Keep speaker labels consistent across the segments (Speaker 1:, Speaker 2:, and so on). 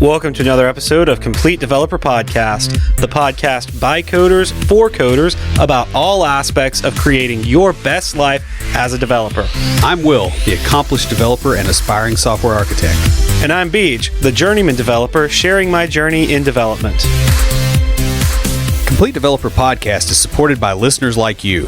Speaker 1: Welcome to another episode of Complete Developer Podcast, the podcast by coders for coders about all aspects of creating your best life as a developer.
Speaker 2: I'm Will, the accomplished developer and aspiring software architect.
Speaker 1: And I'm Beej, the journeyman developer, sharing my journey in development.
Speaker 2: Complete Developer Podcast is supported by listeners like you.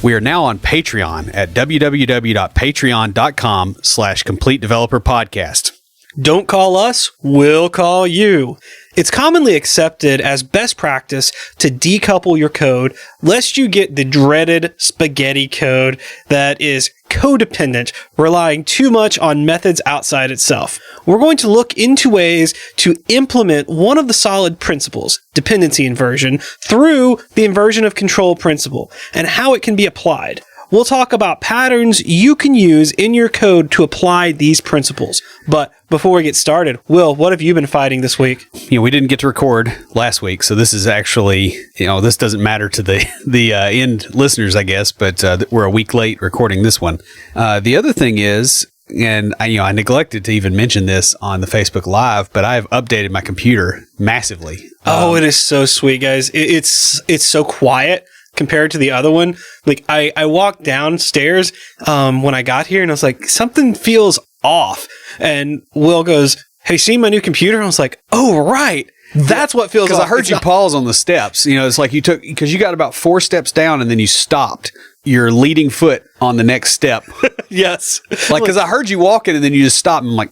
Speaker 2: We are now on Patreon at www.patreon.com/Complete Developer Podcast.
Speaker 1: Don't call us, we'll call you. It's commonly accepted as best practice to decouple your code lest you get the dreaded spaghetti code that is codependent, relying too much on methods outside itself. We're going to look into ways to implement one of the solid principles, dependency inversion, through the inversion of control principle and how it can be applied. We'll talk about patterns you can use in your code to apply these principles. But before we get started, Will, what have you been fighting this week?
Speaker 2: We didn't get to record last week, so this is actually, this doesn't matter to the end listeners, I guess, but we're a week late recording this one. The other thing is, and I neglected to even mention this on the Facebook Live, but I've updated my computer massively.
Speaker 1: It is so sweet, guys. It's so quiet compared to the other one. Like I walked downstairs when I got here and I was like, something feels off. And Will goes, "Have you seen my new computer?" And I was like, "Oh, right. That's what feels off."
Speaker 2: Because I heard you pause on the steps. It's like because you got about 4 steps down and then you stopped your leading foot on the next step.
Speaker 1: Yes.
Speaker 2: Because I heard you walking and then you just stopped. And I'm like,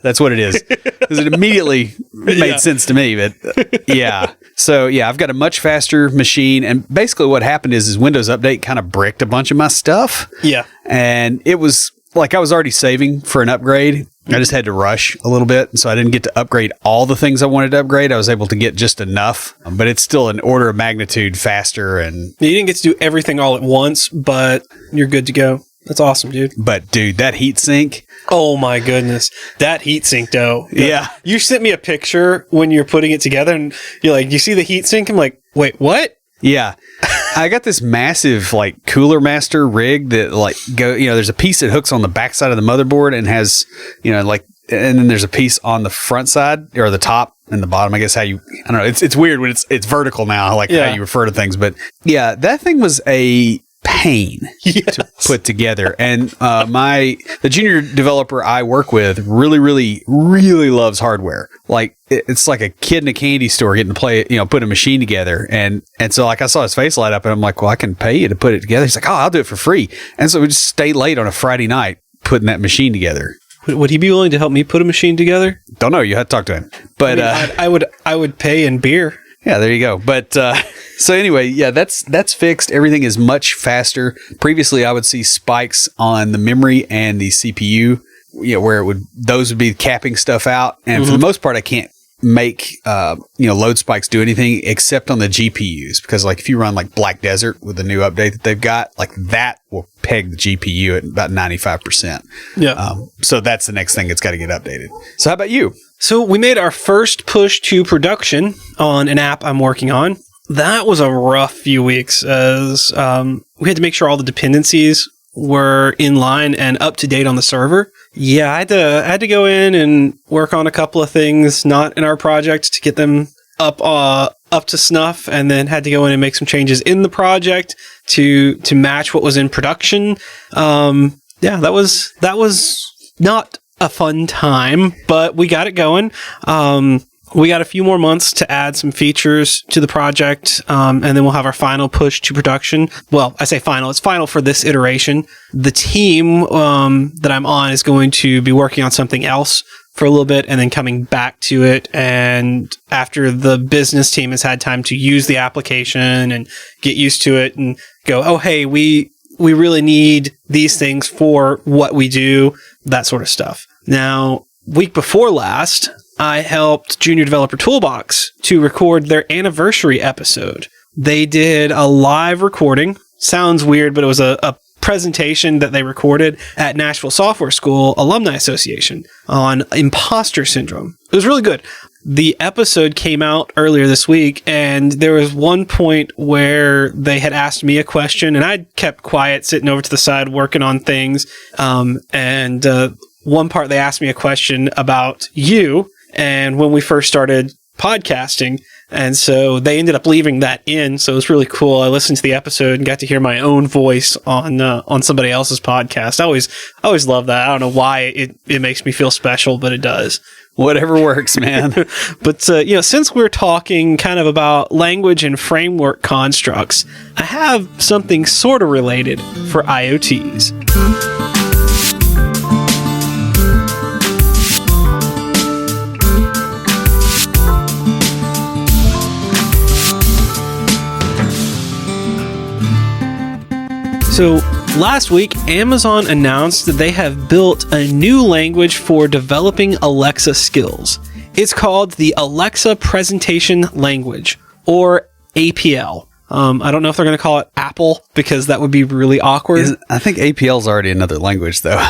Speaker 2: that's what it is. Because it immediately made sense to me. But yeah. So yeah, I've got a much faster machine. And basically what happened is Windows Update kind of bricked a bunch of my stuff.
Speaker 1: Yeah.
Speaker 2: And it was like I was already saving for an upgrade. I just had to rush a little bit. So I didn't get to upgrade all the things I wanted to upgrade. I was able to get just enough. But it's still an order of magnitude faster. And
Speaker 1: you didn't get to do everything all at once, but you're good to go. That's awesome, dude.
Speaker 2: But dude, that heatsink.
Speaker 1: Oh my goodness. That heatsink though.
Speaker 2: Yeah.
Speaker 1: You sent me a picture when you're putting it together and you're like, "You see the heatsink?" I'm like, "Wait, what?"
Speaker 2: Yeah. I got this massive Cooler Master rig that there's a piece that hooks on the back side of the motherboard and has, and then there's a piece on the front side or the top and the bottom. I guess I don't know. It's weird when it's vertical now, how you refer to things. But yeah, that thing was a pain to put together. And the junior developer I work with really, really, really loves hardware. It's like a kid in a candy store getting to play, put a machine together. And so I saw his face light up and I'm like, "Well, I can pay you to put it together." He's like, "Oh, I'll do it for free." And so we just stayed late on a Friday night putting that machine together.
Speaker 1: Would he be willing to help me put a machine together?
Speaker 2: Don't know. You had to talk to him. But
Speaker 1: I would pay in beer.
Speaker 2: Yeah, there you go. But so anyway, yeah, that's fixed. Everything is much faster. Previously, I would see spikes on the memory and the CPU, where those would be capping stuff out. And for the most part, I can't make load spikes do anything except on the GPUs, because if you run Black Desert with the new update that they've got, that will peg the GPU at about 95%.
Speaker 1: Yeah.
Speaker 2: So that's the next thing that's got to get updated. So how about you?
Speaker 1: So we made our first push to production on an app I'm working on. That was a rough few weeks as we had to make sure all the dependencies were in line and up to date on the server. Yeah, I had to go in and work on a couple of things not in our project to get them up to snuff, and then had to go in and make some changes in the project to match what was in production. That was not a fun time, but we got it going. We got a few more months to add some features to the project, and then we'll have our final push to production. Well, I say final. It's final for this iteration. The team that I'm on is going to be working on something else for a little bit and then coming back to it. And after the business team has had time to use the application and get used to it and go, "Oh, hey, we really need these things for what we do," that sort of stuff. Now, week before last, I helped Junior Developer Toolbox to record their anniversary episode. They did a live recording. Sounds weird, but it was a presentation that they recorded at Nashville Software School Alumni Association on imposter syndrome. It was really good. The episode came out earlier this week, and there was one point where they had asked me a question, and I kept quiet, sitting over to the side, working on things. And one part, they asked me a question about you, and when we first started podcasting. And so they ended up leaving that in. So it was really cool. I listened to the episode and got to hear my own voice on somebody else's podcast. I always love that. I don't know why it makes me feel special, but it does.
Speaker 2: Whatever works, man.
Speaker 1: But, since we're talking kind of about language and framework constructs, I have something sort of related for IoTs. So last week, Amazon announced that they have built a new language for developing Alexa skills. It's called the Alexa Presentation Language, or APL. I don't know if they're going to call it Apple, because that would be really awkward.
Speaker 2: I think APL is already another language, though.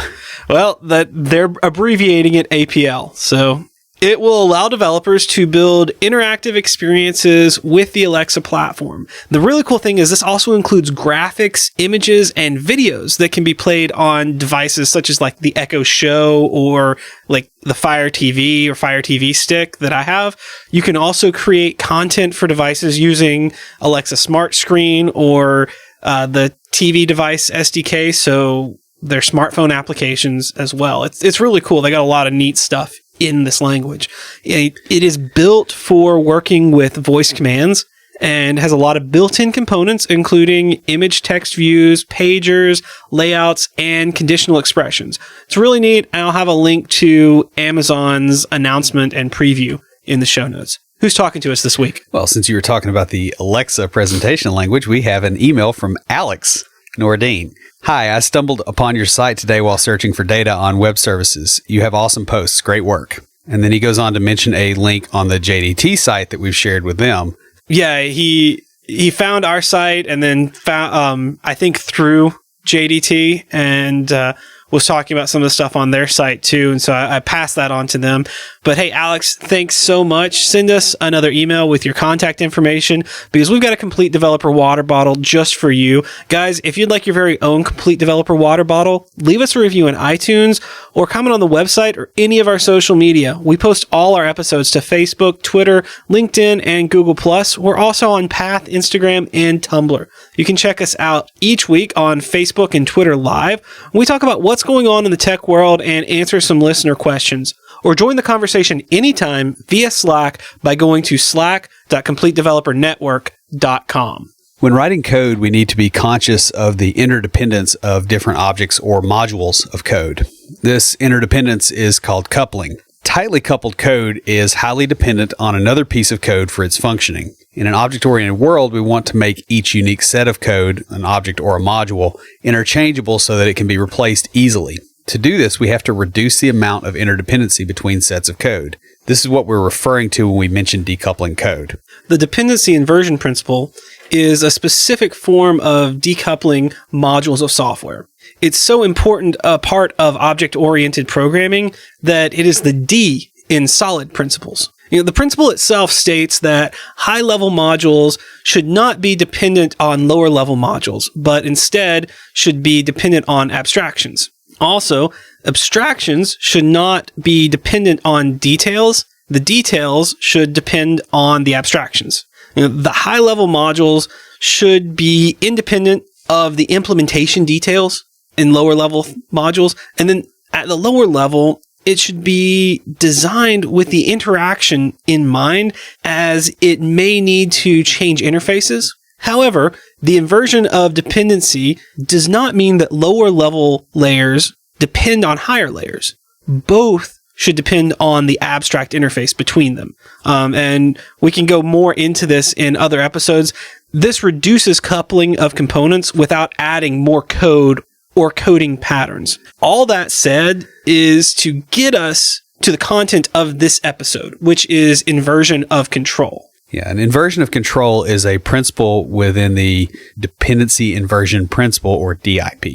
Speaker 1: Well, they're abbreviating it APL. So it will allow developers to build interactive experiences with the Alexa platform. The really cool thing is this also includes graphics, images, and videos that can be played on devices such as like the Echo Show or like the Fire TV or Fire TV Stick that I have. You can also create content for devices using Alexa Smart Screen or the TV device SDK, so their smartphone applications as well. It's really cool. They got a lot of neat stuff in this language. It is built for working with voice commands and has a lot of built-in components, including image text views, pagers, layouts, and conditional expressions. It's really neat. I'll have a link to Amazon's announcement and preview in the show notes. Who's talking to us this week?
Speaker 2: Well, since you were talking about the Alexa presentation language, we have an email from Alex Nordine. Hi, I stumbled upon your site today while searching for data on web services. You have awesome posts. Great work. And then he goes on to mention a link on the JDT site that we've shared with them.
Speaker 1: Yeah, he found our site and then found, I think through JDT, and was talking about some of the stuff on their site too. And so I passed that on to them. But hey, Alex, thanks so much. Send us another email with your contact information, because we've got a complete developer water bottle just for you. Guys, if you'd like your very own complete developer water bottle, leave us a review in iTunes or comment on the website or any of our social media. We post all our episodes to Facebook, Twitter, LinkedIn, and Google+. We're also on Path, Instagram, and Tumblr. You can check us out each week on Facebook and Twitter Live. We talk about what's going on in the tech world and answer some listener questions. Or join the conversation anytime via Slack by going to slack.completedevelopernetwork.com.
Speaker 2: When writing code, we need to be conscious of the interdependence of different objects or modules of code. This interdependence is called coupling. Tightly coupled code is highly dependent on another piece of code for its functioning. In an object-oriented world, we want to make each unique set of code, an object or a module, interchangeable so that it can be replaced easily. To do this, we have to reduce the amount of interdependency between sets of code. This is what we're referring to when we mention decoupling code.
Speaker 1: The Dependency Inversion Principle is a specific form of decoupling modules of software. It's so important a part of object-oriented programming that it is the D in solid principles. The principle itself states that high-level modules should not be dependent on lower-level modules, but instead should be dependent on abstractions. Also, abstractions should not be dependent on details. The details should depend on the abstractions. The high-level modules should be independent of the implementation details in lower-level modules. And then at the lower level, it should be designed with the interaction in mind, as it may need to change interfaces. However, the inversion of dependency does not mean that lower level layers depend on higher layers. Both should depend on the abstract interface between them. And we can go more into this in other episodes. This reduces coupling of components without adding more code or coding patterns. All that said is to get us to the content of this episode, which is inversion of control.
Speaker 2: Yeah, an inversion of control is a principle within the Dependency Inversion Principle, or DIP.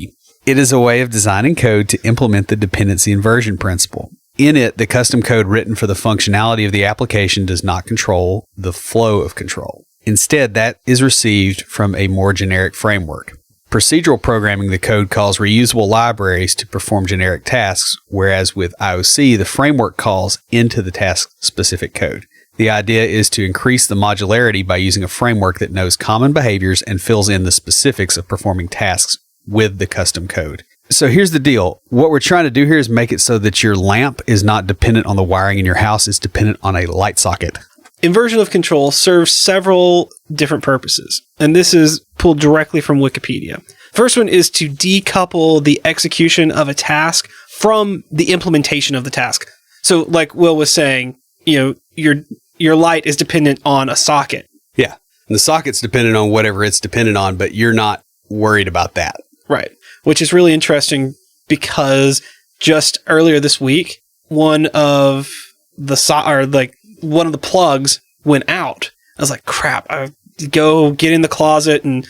Speaker 2: It is a way of designing code to implement the Dependency Inversion Principle. In it, the custom code written for the functionality of the application does not control the flow of control. Instead, that is received from a more generic framework. procedural programming, the code calls reusable libraries to perform generic tasks, whereas with IOC, the framework calls into the task-specific code. The idea is to increase the modularity by using a framework that knows common behaviors and fills in the specifics of performing tasks with the custom code. So here's the deal. What we're trying to do here is make it so that your lamp is not dependent on the wiring in your house. It's dependent on a light socket.
Speaker 1: Inversion of control serves several different purposes, and this is pulled directly from Wikipedia. First one is to decouple the execution of a task from the implementation of the task. So like Will was saying, your light is dependent on a socket.
Speaker 2: Yeah. And the socket's dependent on whatever it's dependent on, but you're not worried about that.
Speaker 1: Right. Which is really interesting because just earlier this week, one of the plugs went out. I was like, crap, I go get in the closet and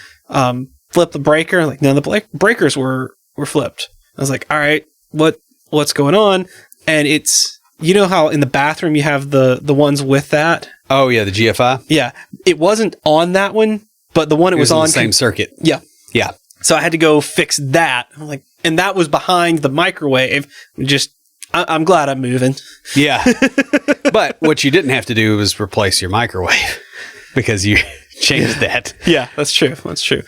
Speaker 1: flip the breaker. Like, none of the breakers were flipped. I was like, all right, what's going on? And it's, you know how in the bathroom you have the ones with that?
Speaker 2: Oh, yeah, the GFI?
Speaker 1: Yeah. It wasn't on that one, but the one it was on.
Speaker 2: The same circuit.
Speaker 1: Yeah.
Speaker 2: Yeah.
Speaker 1: So I had to go fix that. I'm like, and that was behind the microwave. I'm glad I'm moving.
Speaker 2: Yeah. But what you didn't have to do was replace your microwave because you changed that.
Speaker 1: Yeah, that's true. That's true.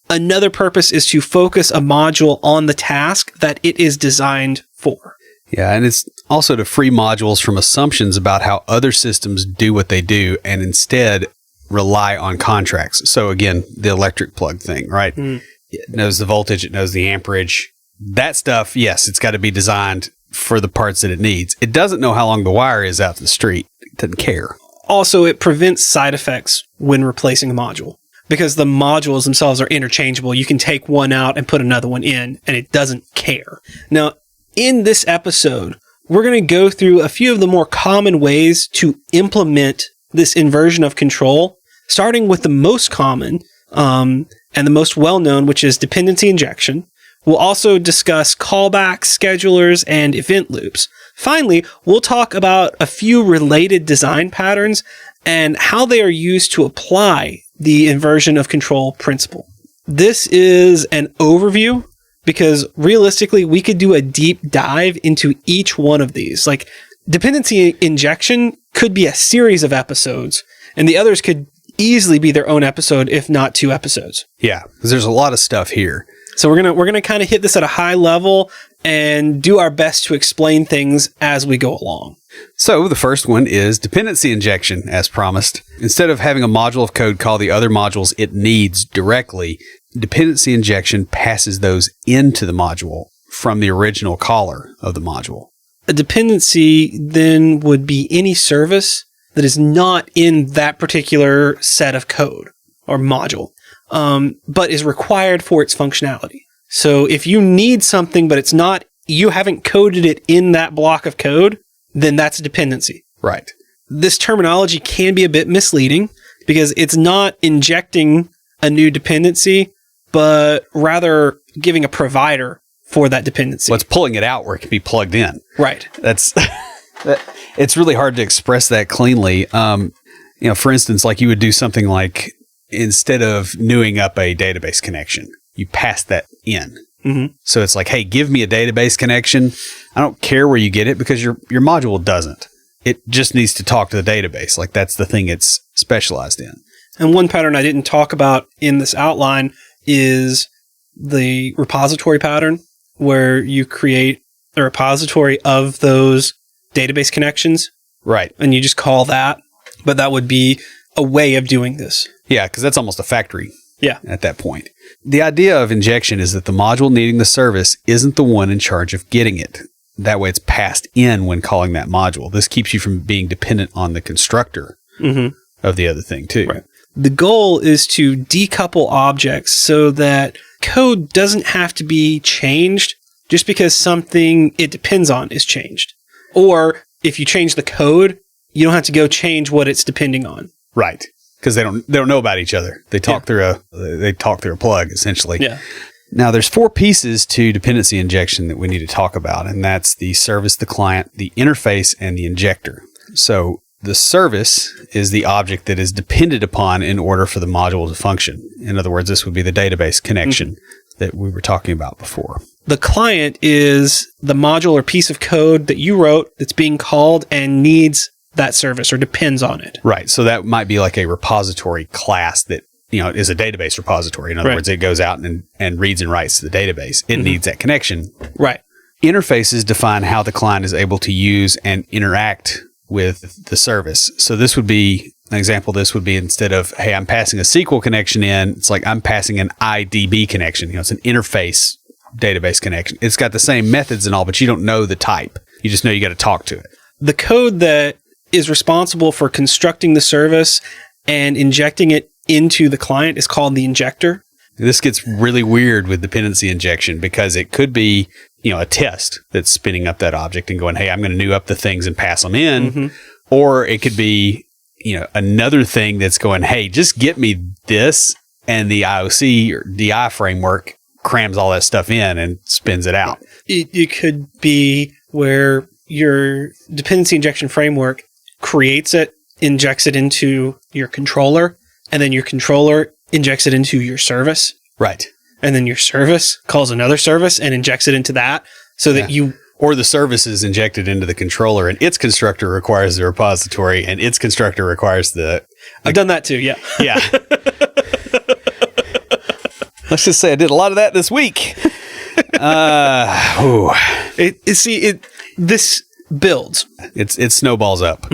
Speaker 1: Another purpose is to focus a module on the task that it is designed for.
Speaker 2: Yeah, and it's also to free modules from assumptions about how other systems do what they do and instead rely on contracts. So again, the electric plug thing, right? Mm. It knows the voltage, it knows the amperage. That stuff, yes, it's got to be designed for the parts that it needs. It doesn't know how long the wire is out to the street. It doesn't care.
Speaker 1: Also, it prevents side effects when replacing a module because the modules themselves are interchangeable. You can take one out and put another one in, and it doesn't care. Now, in this episode, we're going to go through a few of the more common ways to implement this inversion of control, starting with the most common and the most well-known, which is dependency injection. We'll also discuss callbacks, schedulers, and event loops. Finally, we'll talk about a few related design patterns and how they are used to apply the inversion of control principle. This is an overview because realistically, we could do a deep dive into each one of these. Like, dependency injection could be a series of episodes, and the others could easily be their own episode, if not 2 episodes.
Speaker 2: Yeah, because there's a lot of stuff here.
Speaker 1: So we're gonna kind of hit this at a high level and do our best to explain things as we go along.
Speaker 2: So the first one is dependency injection, as promised. Instead of having a module of code call the other modules it needs directly, dependency injection passes those into the module from the original caller of the module.
Speaker 1: A dependency then would be any service that is not in that particular set of code or module, but is required for its functionality. So if you need something, but you haven't coded it in that block of code, then that's a dependency.
Speaker 2: Right.
Speaker 1: This terminology can be a bit misleading because it's not injecting a new dependency, but rather giving a provider for that dependency.
Speaker 2: Well, it's pulling it out where it can be plugged in.
Speaker 1: Right.
Speaker 2: It's really hard to express that cleanly. For instance, like you would do something like instead of newing up a database connection, you pass that in. Mm-hmm. So it's like, hey, give me a database connection. I don't care where you get it because your module doesn't. It just needs to talk to the database. Like that's the thing it's specialized in.
Speaker 1: And one pattern I didn't talk about in this outline is the repository pattern, where you create a repository of those database connections.
Speaker 2: Right.
Speaker 1: And you just call that. But that would be a way of doing this.
Speaker 2: Yeah, because that's almost a factory.
Speaker 1: Yeah.
Speaker 2: At that point. The idea of injection is that the module needing the service isn't the one in charge of getting it. That way it's passed in when calling that module. This keeps you from being dependent on the constructor of the other thing too.
Speaker 1: Right. The goal is to decouple objects so that code doesn't have to be changed just because something it depends on is changed. Or if you change the code, you don't have to go change what it's depending on.
Speaker 2: Right. Because they don't know about each other. They talk through a plug essentially.
Speaker 1: Yeah.
Speaker 2: Now there's 4 pieces to dependency injection that we need to talk about, and that's the service, the client, the interface, and the injector. So The service is the object that is depended upon in order for the module to function. In other words, this would be the database connection that we were talking about before.
Speaker 1: The client is the module or piece of code that you wrote that's being called and needs that service or depends on it.
Speaker 2: Right. So that might be like a repository class that, is a database repository. In other words, it goes out and reads and writes to the database. It needs that connection.
Speaker 1: Right.
Speaker 2: Interfaces define how the client is able to use and interact with the service. So this would be an example. This would be instead of, hey, I'm passing a SQL connection in, it's like I'm passing an IDB connection. It's an interface database connection. It's got the same methods and all, but you don't know the type. You just know you got to talk to it.
Speaker 1: The code that is responsible for constructing the service and injecting it into the client is called the injector.
Speaker 2: This gets really weird with dependency injection because it could be, a test that's spinning up that object and going, hey, I'm going to new up the things and pass them in. Or it could be, another thing that's going, hey, just get me this. And the IOC or DI framework crams all that stuff in and spins it out.
Speaker 1: It could be where your dependency injection framework creates it, injects it into your controller, and then your controller injects it into your service.
Speaker 2: Right.
Speaker 1: And then your service calls another service and injects it into that so that
Speaker 2: or the service is injected into the controller and its constructor requires the repository and its constructor requires the...
Speaker 1: I've done that too, yeah.
Speaker 2: Yeah. Let's just say I did a lot of that this week.
Speaker 1: This builds.
Speaker 2: It snowballs up.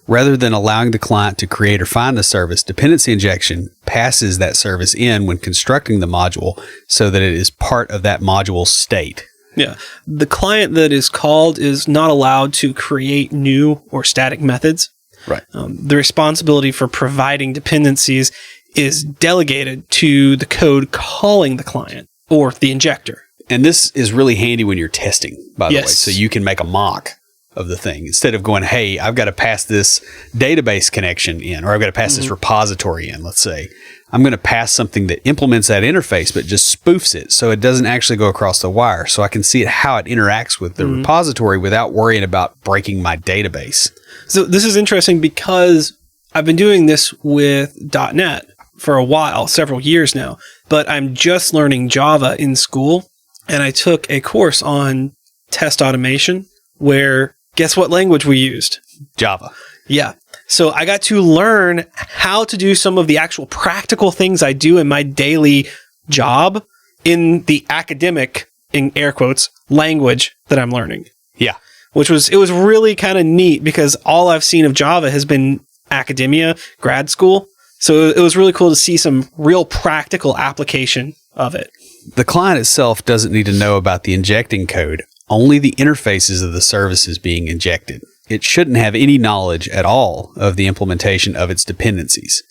Speaker 2: Rather than allowing the client to create or find the service, dependency injection passes that service in when constructing the module so that it is part of that module's state.
Speaker 1: Yeah. The client that is called is not allowed to create new or static methods.
Speaker 2: Right.
Speaker 1: The responsibility for providing dependencies is delegated to the code calling the client or the injector.
Speaker 2: And this is really handy when you're testing, by the way.
Speaker 1: Yes.
Speaker 2: So you can make a mock of the thing instead of going, hey, I've got to pass this database connection in, or I've got to pass this repository in, let's say. I'm going to pass something that implements that interface, but just spoofs it so it doesn't actually go across the wire. So I can see how it interacts with the repository without worrying about breaking my database.
Speaker 1: So this is interesting because I've been doing this with .NET for a while, several years now, but I'm just learning Java in school. And I took a course on test automation where guess what language we used?
Speaker 2: Java.
Speaker 1: Yeah. So I got to learn how to do some of the actual practical things I do in my daily job in the academic, in air quotes, language that I'm learning.
Speaker 2: Yeah.
Speaker 1: It was really kind of neat because all I've seen of Java has been academia, grad school. So it was really cool to see some real practical application of it.
Speaker 2: The client itself doesn't need to know about the injecting code. Only the interfaces of the services being injected. It shouldn't have any knowledge at all of the implementation of its dependencies.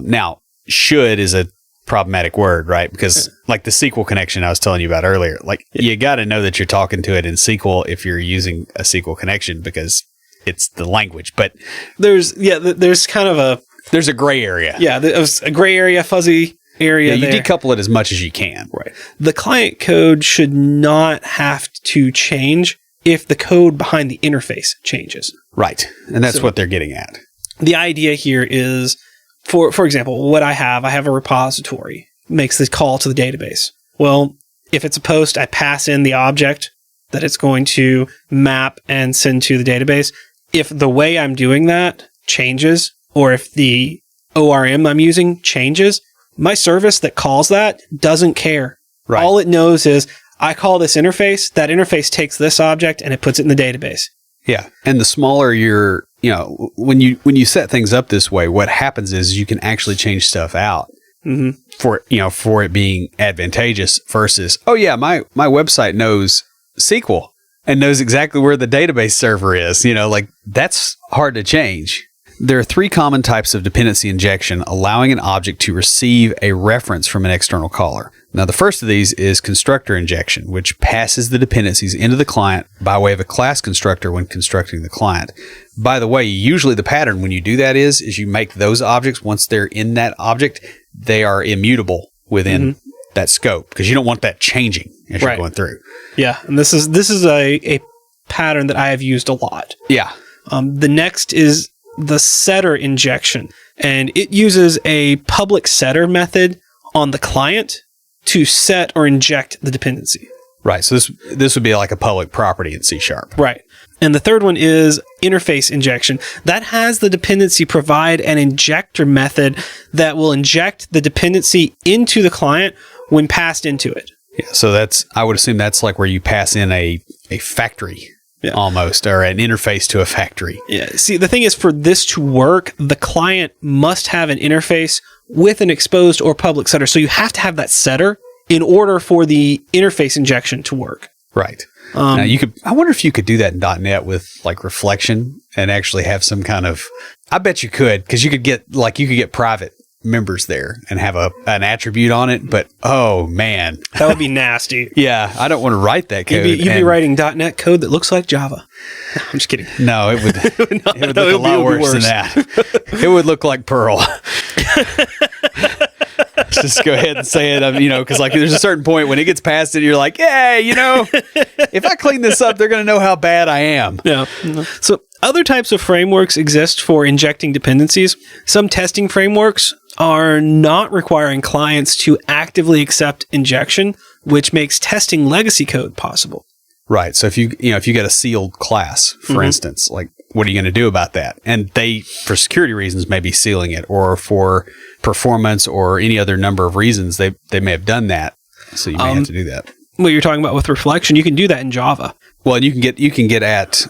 Speaker 2: Now, should is a problematic word, right? Because like the SQL connection I was telling you about earlier, you got to know that you're talking to it in SQL if you're using a SQL connection because it's the language. But there's kind of there's a gray area.
Speaker 1: Yeah, there's a gray area, fuzzy area.
Speaker 2: Yeah, you
Speaker 1: there.
Speaker 2: decouple it as much as you can.
Speaker 1: Right. The client code should not have to change if the code behind the interface changes.
Speaker 2: Right. And that's what they're getting at.
Speaker 1: The idea here is, for example, what I have a repository, makes the call to the database. Well, if it's a post, I pass in the object that it's going to map and send to the database. If the way I'm doing that changes, or if the ORM I'm using changes, my service that calls that doesn't care.
Speaker 2: Right.
Speaker 1: All it knows is I call this interface, that interface takes this object and it puts it in the database.
Speaker 2: Yeah. And the smaller your, when you set things up this way, what happens is you can actually change stuff out for it being advantageous versus, oh yeah, my website knows SQL and knows exactly where the database server is. That's hard to change. There are three common types of dependency injection, allowing an object to receive a reference from an external caller. Now, the first of these is constructor injection, which passes the dependencies into the client by way of a class constructor when constructing the client. By the way, usually the pattern when you do that is you make those objects, once they're in that object, they are immutable within that scope because you don't want that changing as you're going through.
Speaker 1: Yeah, and this is a pattern that I have used a lot.
Speaker 2: Yeah.
Speaker 1: The next is the setter injection. And it uses a public setter method on the client to set or inject the dependency.
Speaker 2: Right. So this would be like a public property in C#.
Speaker 1: Right. And the third one is interface injection. That has the dependency provide an injector method that will inject the dependency into the client when passed into it.
Speaker 2: Yeah, so I would assume that's like where you pass in a factory almost, or an interface to a factory.
Speaker 1: Yeah. See, the thing is, for this to work, the client must have an interface with an exposed or public setter. So you have to have that setter in order for the interface injection to work.
Speaker 2: Right. Now I wonder if you could do that in .NET with like reflection and actually have some kind of, I bet you could, because you could get private members there and have an attribute on it, but oh man,
Speaker 1: that would be nasty.
Speaker 2: Yeah, I don't want to write that code.
Speaker 1: You'd be writing .NET code that looks like Java. I'm just kidding.
Speaker 2: No, it would look a lot worse than that. It would look like Perl. Just go ahead and say it, because like there's a certain point when it gets past it, you're like, hey, if I clean this up, they're going to know how bad I am.
Speaker 1: Yeah. So other types of frameworks exist for injecting dependencies. Some testing frameworks are not requiring clients to actively accept injection, which makes testing legacy code possible.
Speaker 2: Right. So if you get a sealed class, for instance, like what are you going to do about that? And they, for security reasons, may be sealing it, or for performance or any other number of reasons, they may have done that. So you may have to do that.
Speaker 1: What you're talking about with reflection, you can do that in Java.
Speaker 2: Well, and you can get at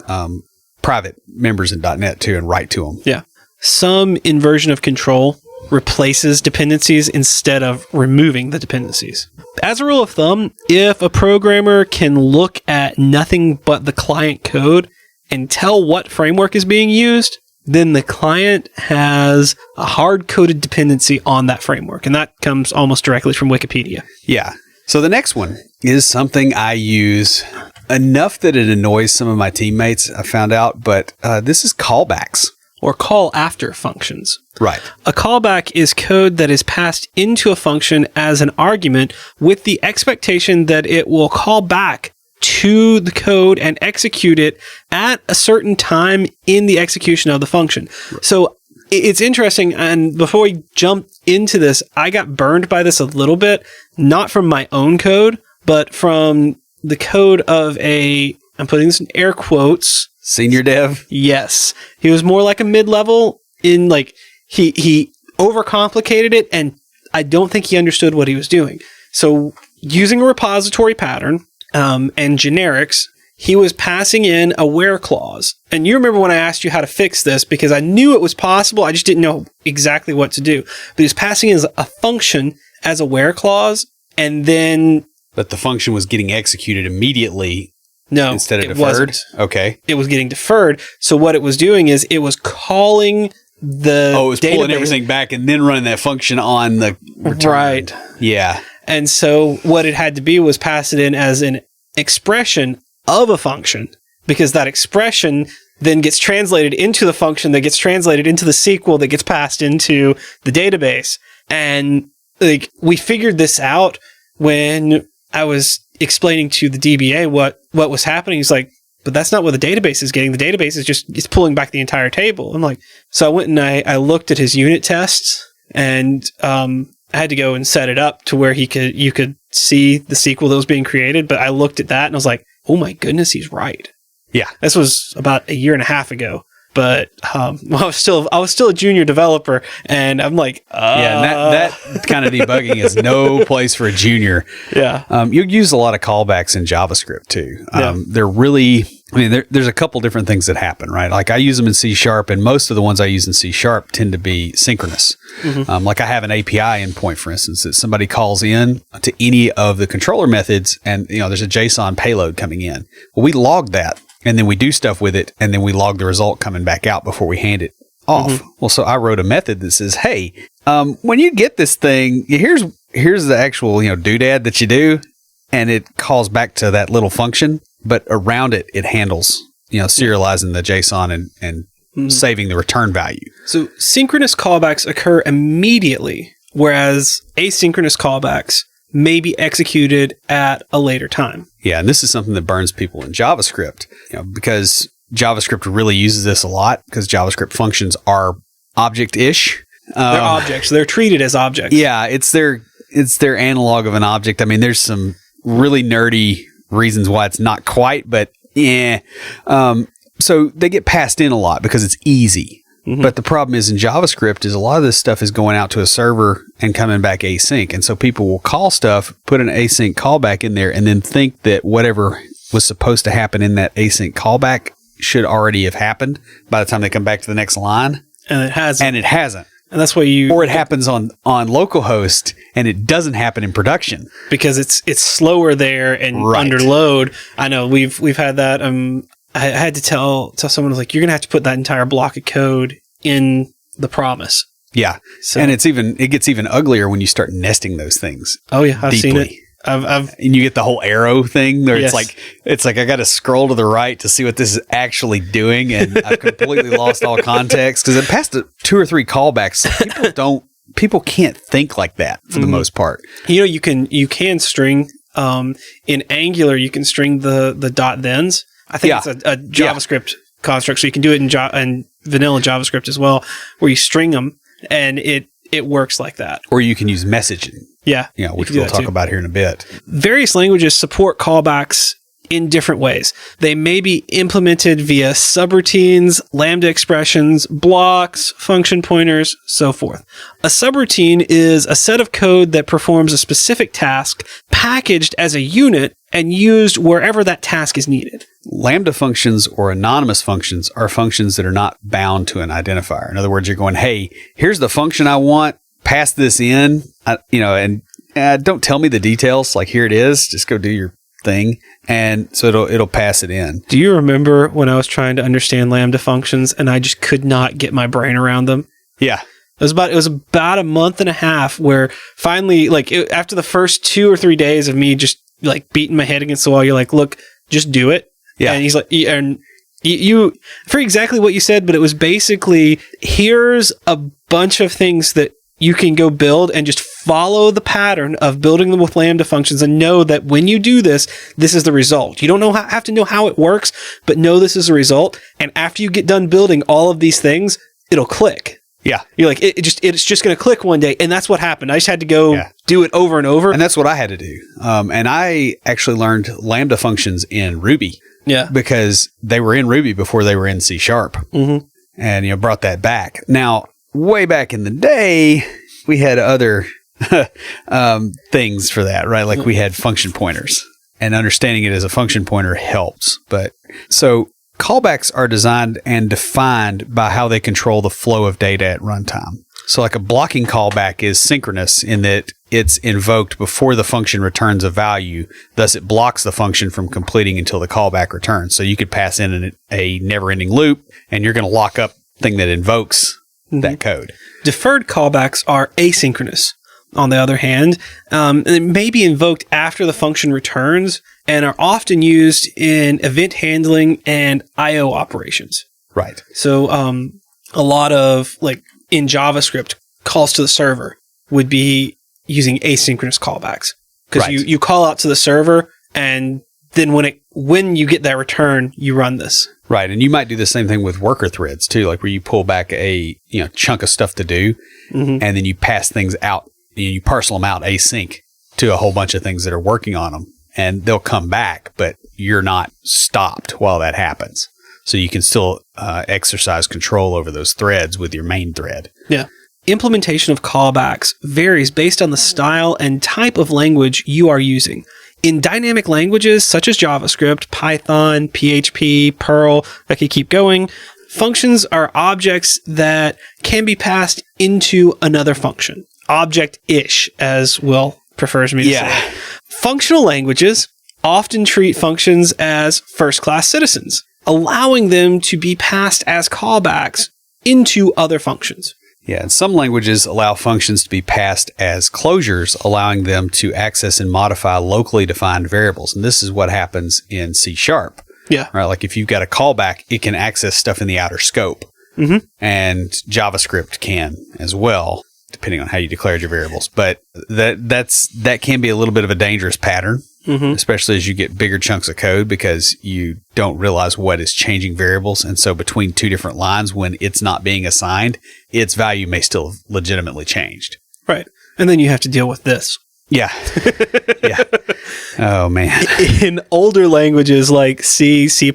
Speaker 2: private members in .NET too and write to them.
Speaker 1: Yeah. Some inversion of control replaces dependencies instead of removing the dependencies. As a rule of thumb, if a programmer can look at nothing but the client code and tell what framework is being used, then the client has a hard-coded dependency on that framework. And that comes almost directly from Wikipedia.
Speaker 2: Yeah. So the next one is something I use enough that it annoys some of my teammates, I found out, but this is callbacks.
Speaker 1: Or call after functions.
Speaker 2: Right.
Speaker 1: A callback is code that is passed into a function as an argument with the expectation that it will call back to the code and execute it at a certain time in the execution of the function. Right. So it's interesting. And before we jump into this, I got burned by this a little bit, not from my own code, but from the code of I'm putting this in air quotes,
Speaker 2: senior dev?
Speaker 1: Yes. He was more like a mid-level in like, he overcomplicated it, and I don't think he understood what he was doing. So using a repository pattern and generics, he was passing in a where clause. And you remember when I asked you how to fix this, because I knew it was possible, I just didn't know exactly what to do. But he was passing in a function as a where clause, and then...
Speaker 2: But the function was getting executed immediately.
Speaker 1: No,
Speaker 2: instead of
Speaker 1: it
Speaker 2: deferred?
Speaker 1: Wasn't.
Speaker 2: Okay.
Speaker 1: It was getting deferred. So what it was doing is it was calling the
Speaker 2: it was
Speaker 1: database.
Speaker 2: Pulling everything back and then running that function on the return.
Speaker 1: Right.
Speaker 2: Yeah.
Speaker 1: And so what it had to be was pass it in as an expression of a function, because that expression then gets translated into the function that gets translated into the SQL that gets passed into the database. And like we figured this out when I was explaining to the DBA what was happening. He's like, but that's not what the database is getting. The database is it's pulling back the entire table. I'm like, so I went and I looked at his unit tests, and I had to go and set it up to where you could see the SQL that was being created. But I looked at that and I was like, oh my goodness, he's right.
Speaker 2: Yeah.
Speaker 1: This was about a year and a half ago. But I was still a junior developer, and I'm like,
Speaker 2: yeah, and that kind of debugging is no place for a junior.
Speaker 1: Yeah,
Speaker 2: you use a lot of callbacks in JavaScript too. They're really, there's a couple different things that happen, right? Like I use them in C#, and most of the ones I use in C# tend to be synchronous. Mm-hmm. Like I have an API endpoint, for instance, that somebody calls in to any of the controller methods, and there's a JSON payload coming in. Well, we log that. And then we do stuff with it, and then we log the result coming back out before we hand it off. Mm-hmm. Well, so I wrote a method that says, hey, when you get this thing, here's the actual doodad that you do, and it calls back to that little function, but around it, it handles serializing the JSON and mm-hmm. saving the return value.
Speaker 1: So synchronous callbacks occur immediately, whereas asynchronous callbacks may be executed at a later time.
Speaker 2: Yeah, and this is something that burns people in JavaScript, because JavaScript really uses this a lot because JavaScript functions are object-ish.
Speaker 1: They're objects. They're treated as objects.
Speaker 2: Yeah, it's their analog of an object. I mean, there's some really nerdy reasons why it's not quite, but yeah. So they get passed in a lot because it's easy. Mm-hmm. But the problem is in JavaScript is a lot of this stuff is going out to a server and coming back async. And so people will call stuff, put an async callback in there, and then think that whatever was supposed to happen in that async callback should already have happened by the time they come back to the next line.
Speaker 1: And it hasn't. And that's why
Speaker 2: or it happens on localhost and it doesn't happen in production
Speaker 1: because it's slower there and under load. I know we've had that. I had to tell someone, like, you're gonna have to put that entire block of code in the promise.
Speaker 2: Yeah, so, and it gets even uglier when you start nesting those things.
Speaker 1: Oh yeah, I've seen it. And
Speaker 2: you get the whole arrow thing where it's like I got to scroll to the right to see what this is actually doing, and I've completely lost all context because it passed 2 or 3 callbacks. People can't think like that for the most part.
Speaker 1: You can string in Angular. You can string the dot thens. I think it's a JavaScript construct, so you can do it in vanilla JavaScript as well, where you string them and it works like that.
Speaker 2: Or you can use messaging.
Speaker 1: Yeah.
Speaker 2: Which we'll talk about here in a bit.
Speaker 1: Various languages support callbacks in different ways. They may be implemented via subroutines, lambda expressions, blocks, function pointers, so forth. A subroutine is a set of code that performs a specific task packaged as a unit and used wherever that task is needed.
Speaker 2: Lambda functions or anonymous functions are functions that are not bound to an identifier. In other words, you're going, hey, here's the function I want, pass this in, and don't tell me the details. Like, here it is. Just go do your thing. And so it'll pass it in.
Speaker 1: Do you remember when I was trying to understand Lambda functions and I just could not get my brain around them?
Speaker 2: Yeah.
Speaker 1: It was about a month and a half where finally, after the first 2 or 3 days of me just like beating my head against the wall, you're like, look, just do it. Yeah. And he's like, and you for exactly what you said, but it was basically, here's a bunch of things that you can go build and just follow the pattern of building them with Lambda functions and know that when you do this, this is the result. You don't have to know how it works, but know this is the result. And after you get done building all of these things, it'll click.
Speaker 2: Yeah.
Speaker 1: You're like, it's just going to click one day. And that's what happened. I just had to go do it over and over.
Speaker 2: And that's what I had to do. And I actually learned Lambda functions in Ruby.
Speaker 1: Yeah.
Speaker 2: Because they were in Ruby before they were in C#.
Speaker 1: Mm-hmm.
Speaker 2: And, brought that back. Now, way back in the day, we had other things for that, right? Like we had function pointers, and understanding it as a function pointer helps. But so callbacks are designed and defined by how they control the flow of data at runtime. So like a blocking callback is synchronous in that it's invoked before the function returns a value. Thus, it blocks the function from completing until the callback returns. So you could pass in a never-ending loop, and you're going to lock up the thing that invokes that code.
Speaker 1: Deferred callbacks are asynchronous. On the other hand, it may be invoked after the function returns and are often used in event handling and I/O operations.
Speaker 2: Right.
Speaker 1: So a lot of, like in JavaScript, calls to the server would be using asynchronous callbacks. Because you call out to the server, and then when you get that return, you run this.
Speaker 2: Right, and you might do the same thing with worker threads too, like where you pull back a chunk of stuff to do, and then you pass things out. You parcel them out async to a whole bunch of things that are working on them, and they'll come back, but you're not stopped while that happens. So you can still exercise control over those threads with your main thread.
Speaker 1: Yeah. Implementation of callbacks varies based on the style and type of language you are using. In dynamic languages such as JavaScript, Python, PHP, Perl, I could keep going, functions are objects that can be passed into another function. Object-ish, as Will prefers me to say. Functional languages often treat functions as first-class citizens, allowing them to be passed as callbacks into other functions.
Speaker 2: Yeah, and some languages allow functions to be passed as closures, allowing them to access and modify locally defined variables. And this is what happens in C#.
Speaker 1: Yeah.
Speaker 2: Right, like if you've got a callback, it can access stuff in the outer scope.
Speaker 1: Mm-hmm.
Speaker 2: And JavaScript can as well, depending on how you declared your variables. But that can be a little bit of a dangerous pattern. especially as you get bigger chunks of code, because you don't realize what is changing variables. And so between two different lines, when it's not being assigned, its value may still have legitimately changed.
Speaker 1: Right. And then you have to deal with this.
Speaker 2: Yeah. Yeah. Oh, man.
Speaker 1: In older languages like C, C++,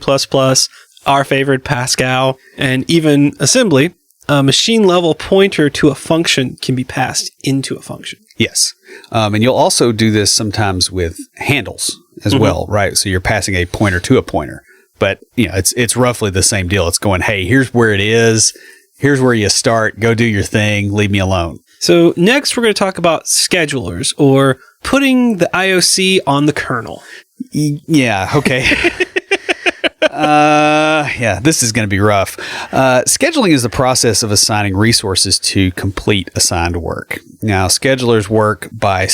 Speaker 1: our favorite Pascal, and even assembly, a machine-level pointer to a function can be passed into a function.
Speaker 2: Yes. And you'll also do this sometimes with handles as well, right? So you're passing a pointer to a pointer. But, it's roughly the same deal. It's going, hey, here's where it is. Here's where you start. Go do your thing. Leave me alone.
Speaker 1: So next, we're going to talk about schedulers, or putting the IOC on the kernel.
Speaker 2: Yeah, okay. Yeah, this is going to be rough. Scheduling is the process of assigning resources to complete assigned work. Now, schedulers work by,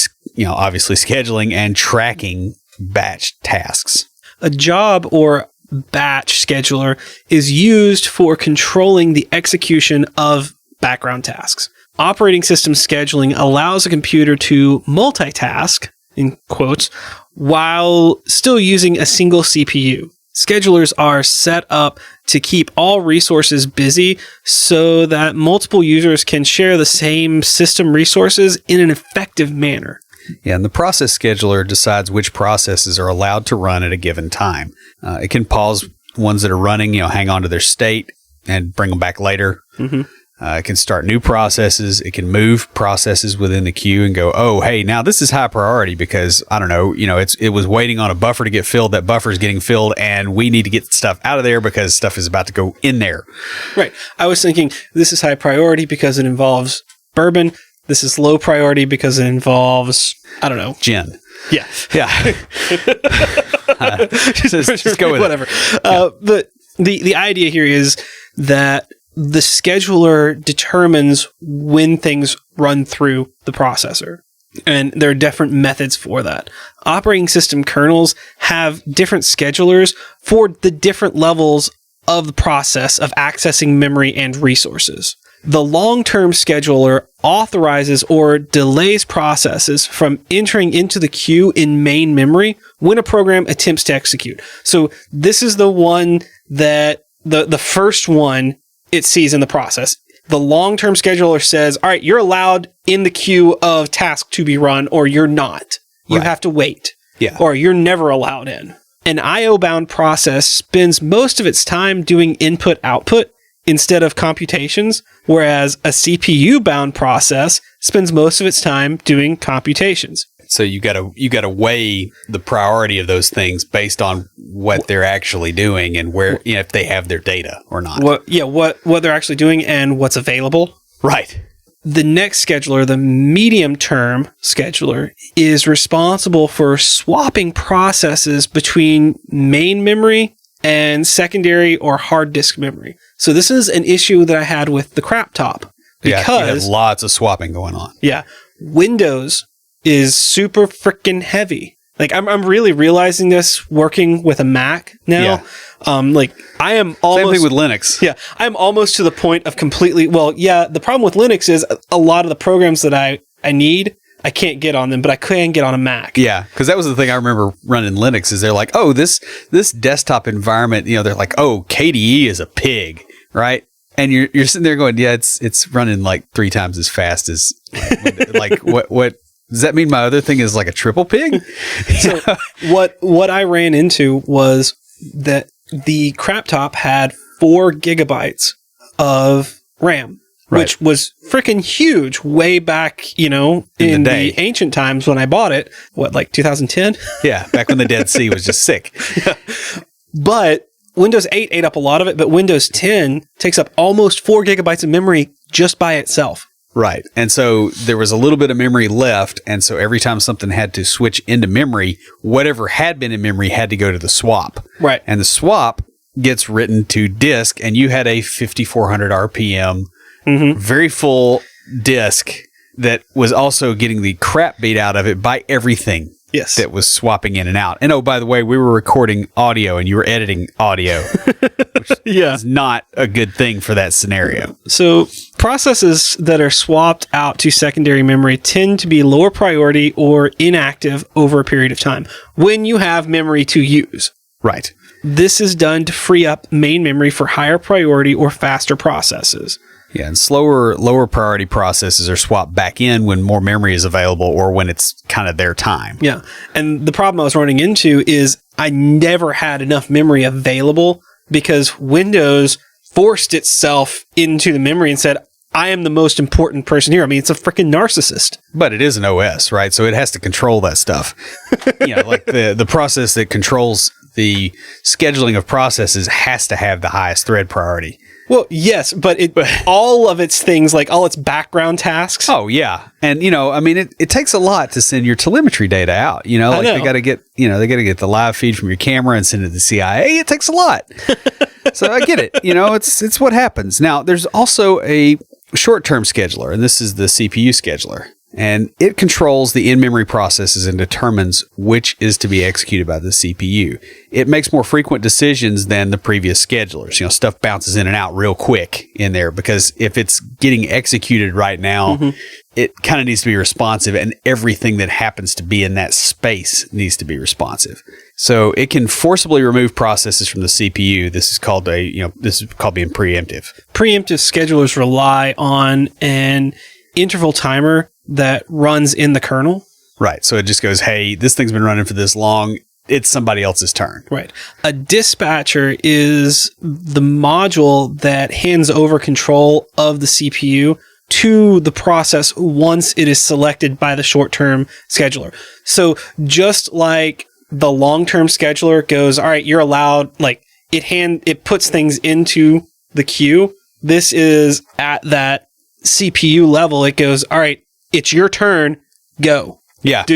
Speaker 2: obviously scheduling and tracking batch tasks.
Speaker 1: A job or batch scheduler is used for controlling the execution of background tasks. Operating system scheduling allows a computer to multitask, in quotes, while still using a single CPU. Schedulers are set up to keep all resources busy so that multiple users can share the same system resources in an effective manner.
Speaker 2: Yeah, and the process scheduler decides which processes are allowed to run at a given time. It can pause ones that are running, hang on to their state and bring them back later. It can start new processes. It can move processes within the queue and go, oh, hey, now this is high priority because, I don't know, it was waiting on a buffer to get filled. That buffer is getting filled and we need to get stuff out of there because stuff is about to go in there.
Speaker 1: Right. I was thinking this is high priority because it involves bourbon. This is low priority because it involves, I don't know.
Speaker 2: Gin.
Speaker 1: Yeah.
Speaker 2: Yeah. Just go with
Speaker 1: whatever.
Speaker 2: it.
Speaker 1: But the idea here is that the scheduler determines when things run through the processor. And there are different methods for that. Operating system kernels have different schedulers for the different levels of the process of accessing memory and resources. The long-term scheduler authorizes or delays processes from entering into the queue in main memory when a program attempts to execute. So this is the one that the first one it sees in the process. The long-term scheduler says, all right, you're allowed in the queue of task to be run, or you're not. You have to wait.
Speaker 2: Yeah.
Speaker 1: Or you're never allowed in. An IO-bound process spends most of its time doing input-output instead of computations, whereas a CPU-bound process spends most of its time doing computations.
Speaker 2: So you gotta weigh the priority of those things based on what they're actually doing and where, if they have their data or not.
Speaker 1: What they're actually doing and what's available.
Speaker 2: Right.
Speaker 1: The next scheduler, the medium-term scheduler, is responsible for swapping processes between main memory and secondary or hard disk memory. So this is an issue that I had with the crap top. Because
Speaker 2: you have lots of swapping going on.
Speaker 1: Yeah. Windows is super freaking heavy. Like I'm really realizing this working with a Mac now.
Speaker 2: Yeah.
Speaker 1: I am almost
Speaker 2: same thing with Linux.
Speaker 1: Yeah, I'm almost to the point of completely. Well, yeah. The problem with Linux is a lot of the programs that I need, I can't get on them, but I can get on a Mac.
Speaker 2: Yeah, because that was the thing I remember running Linux. Is they're like, oh, this desktop environment. They're like, oh, KDE is a pig, right? And you're sitting there going, yeah, it's running like 3 times as fast as like what. Does that mean my other thing is like a triple pig?
Speaker 1: So what I ran into was that the crap top had 4 gigabytes of RAM, which was freaking huge way back, in the ancient times when I bought it. What, like 2010?
Speaker 2: Yeah, back when the Dead Sea was just sick.
Speaker 1: Yeah. But Windows 8 ate up a lot of it, but Windows 10 takes up almost 4 gigabytes of memory just by itself.
Speaker 2: Right. And so there was a little bit of memory left. And so every time something had to switch into memory, whatever had been in memory had to go to the swap.
Speaker 1: Right.
Speaker 2: And the swap gets written to disk, and you had a 5400 RPM, very full disk that was also getting the crap beat out of it by everything
Speaker 1: Yes.
Speaker 2: that was swapping in and out. And oh, by the way, we were recording audio and you were editing audio, which is not a good thing for that scenario.
Speaker 1: So processes that are swapped out to secondary memory tend to be lower priority or inactive over a period of time when you have memory to use.
Speaker 2: Right.
Speaker 1: This is done to free up main memory for higher priority or faster processes.
Speaker 2: Yeah, and lower priority processes are swapped back in when more memory is available or when it's kind of their time.
Speaker 1: Yeah. And the problem I was running into is I never had enough memory available because Windows forced itself into the memory and said, I am the most important person here. I mean, it's a freaking narcissist.
Speaker 2: But it is an OS, right? So it has to control that stuff. Like the process that controls the scheduling of processes has to have the highest thread priority.
Speaker 1: Well, yes, but all of its things, like all its background tasks.
Speaker 2: Oh, yeah. And, it takes a lot to send your telemetry data out. They got to get the live feed from your camera and send it to the CIA. It takes a lot. So I get it. It's what happens. Now, there's also a short-term scheduler, and this is the CPU scheduler. And it controls the in-memory processes and determines which is to be executed by the CPU. It makes more frequent decisions than the previous schedulers. Stuff bounces in and out real quick in there because if it's getting executed right now, it kind of needs to be responsive, and everything that happens to be in that space needs to be responsive. So it can forcibly remove processes from the CPU. This is called being preemptive.
Speaker 1: Preemptive schedulers rely on an interval timer that runs in the kernel.
Speaker 2: Right. So it just goes, hey, this thing's been running for this long. It's somebody else's turn.
Speaker 1: Right. A dispatcher is the module that hands over control of the CPU to the process once it is selected by the short-term scheduler. So just like the long-term scheduler goes, all right, you're allowed, like it puts things into the queue. This is at that CPU level. It goes, all right, it's your turn. Go.
Speaker 2: Yeah.
Speaker 1: Do